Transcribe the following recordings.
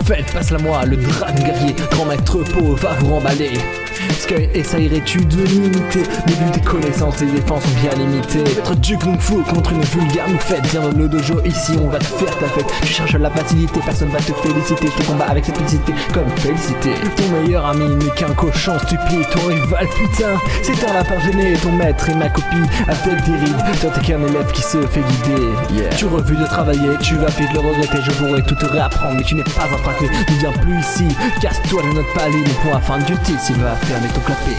passe-la moi, le dragon guerrier, grand maître pot va vous remballer. Sky essayerais-tu de l'imiter, mais vu tes connaissances, tes défenses sont bien limitées. Être du kung fu contre une vulgaire moufette. Viens dans le dojo, ici on va te faire ta fête. Tu cherches la facilité, personne va te féliciter. Je te combats avec simplicité, comme félicité. Ton meilleur ami n'est qu'un cochon stupide. Ton rival putain, c'est un lapin gêné. Ton maître est ma copie, avec des rides. Toi t'es qu'un élève qui se fait guider, yeah. Tu refuses de travailler, tu vas vite le regretter. Je pourrais tout te réapprendre, mais tu n'es pas un praté. Ne viens plus ici, casse-toi de notre palais. Mais pour la fin du titre, il va fermer ton clapet.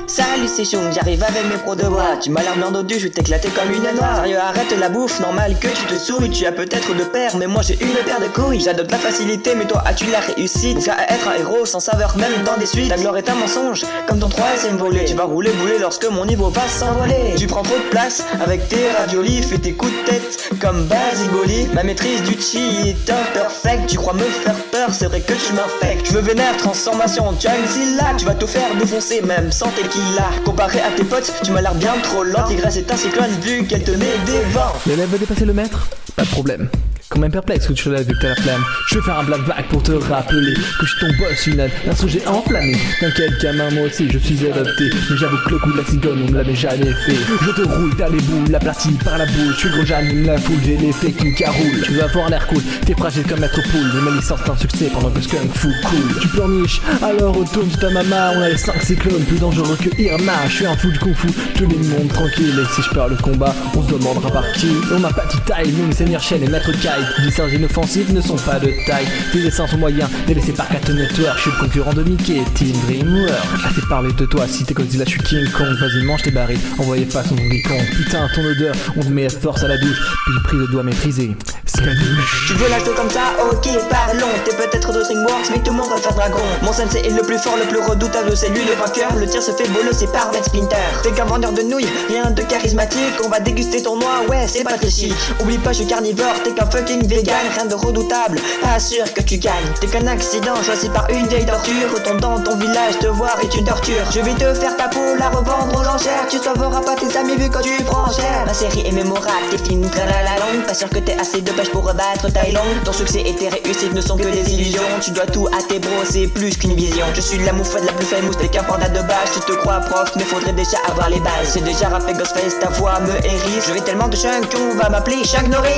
Salut c'est Chung, j'arrive avec mes pros de bois. Tu m'as l'air bien dodu, je vais t'éclater comme une noire. Sérieux arrête la bouffe, normal que tu te souris. Tu as peut-être deux paires, mais moi j'ai une paire de couilles. J'adopte la facilité, mais toi as-tu la réussite? Jusqu'à être un héros sans saveur même dans des suites. Ta gloire est un mensonge, comme ton troisième volet. Tu vas rouler bouler lorsque mon niveau va s'envoler. Tu prends trop de place avec tes raviolis. Fais tes coups de tête comme Basigoli. Ma maîtrise du chi est imperfecte. Tu crois me faire peur, c'est vrai que tu m'infectes. Je veux vénère, transformation, tu as une syllabe. Tu vas tout faire défoncer même sans tes kills. Comparé à tes potes, tu m'as l'air bien trop lent. Tigresse est un cyclone vu qu'elle te met des vents. L'élève va dépasser le maître? Pas de problème. Quand même perplexe que tu te lèves vu que t'as la flamme. Je vais faire un blackback pour te rappeler que je suis ton boss final, un sujet enflammé. T'inquiète gamin, moi aussi je suis adopté. Mais j'avoue que le coup de la cigogne on me l'avait jamais fait. Je te roule vers les boules, la plastie par la boule. Je suis gros, j'anime la foule, j'ai l'effet qui caroule. Tu veux avoir l'air cool, t'es fragile comme maître poule. Mais ma licence est un succès pendant que Skunk Fu cool. Tu pleurniches, alors retourne chez ta maman. On a les 5 cyclones plus dangereux que Irma. Je suis un fou du kung fu, tout le monde tranquille. Et si je perds le combat, on se demandera par qui. On n'a pas de timing, Seigneur Shen et Maître Kai. Des singes inoffensifs ne sont pas de taille. Tes dessins sont moyens, délaissés par Cartoon Network. Je suis le concurrent de Mickey, Team DreamWorks. Assez parlé de toi, si t'es Godzilla, je suis King Kong. Vas-y, mange tes barils, envoyez face au Donkey Kong. Putain, ton odeur, on te met force à la douche. Puis prise de doigt maîtrisé, Skadouche. Tu veux l'acheter comme ça? Ok, parlons. T'es peut-être de DreamWorks, mais tout le monde va faire dragon. Mon sensei est le plus fort, le plus redoutable, c'est lui le vainqueur. Le tir se fait bolo, c'est par Red Splinter. T'es qu'un vendeur de nouilles, rien de charismatique. On va déguster ton noix, ouais, c'est pas très chic. Oublie pas, je suis carnivore, t'es qu'un fucking vegan. Rien de redoutable, pas sûr que tu gagnes. T'es qu'un accident choisi par une vieille torture. Retourne dans ton village, te voir est une torture. Je vais te faire ta peau, la revendre aux enchères. Tu sauveras pas tes amis vu quand tu prends cher. Ma série est mémorable, tes films tralalalong. Pas sûr que t'aies assez de pêche pour rebattre Thaïlande. Ton succès et tes réussites ne sont que des illusions. Tu dois tout à tes bros, c'est plus qu'une vision. Je suis la moufette la plus famous, t'es qu'un panda de base. Tu te crois prof, mais faudrait déjà avoir les bases. J'ai déjà rappé Ghostface, ta voix me hérisse. Je vais tellement de chunk qu'on va m'appeler Chuck Norris.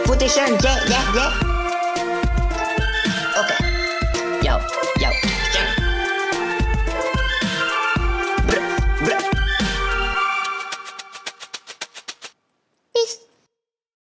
Put tes chunk, yeah, yeah, yeah.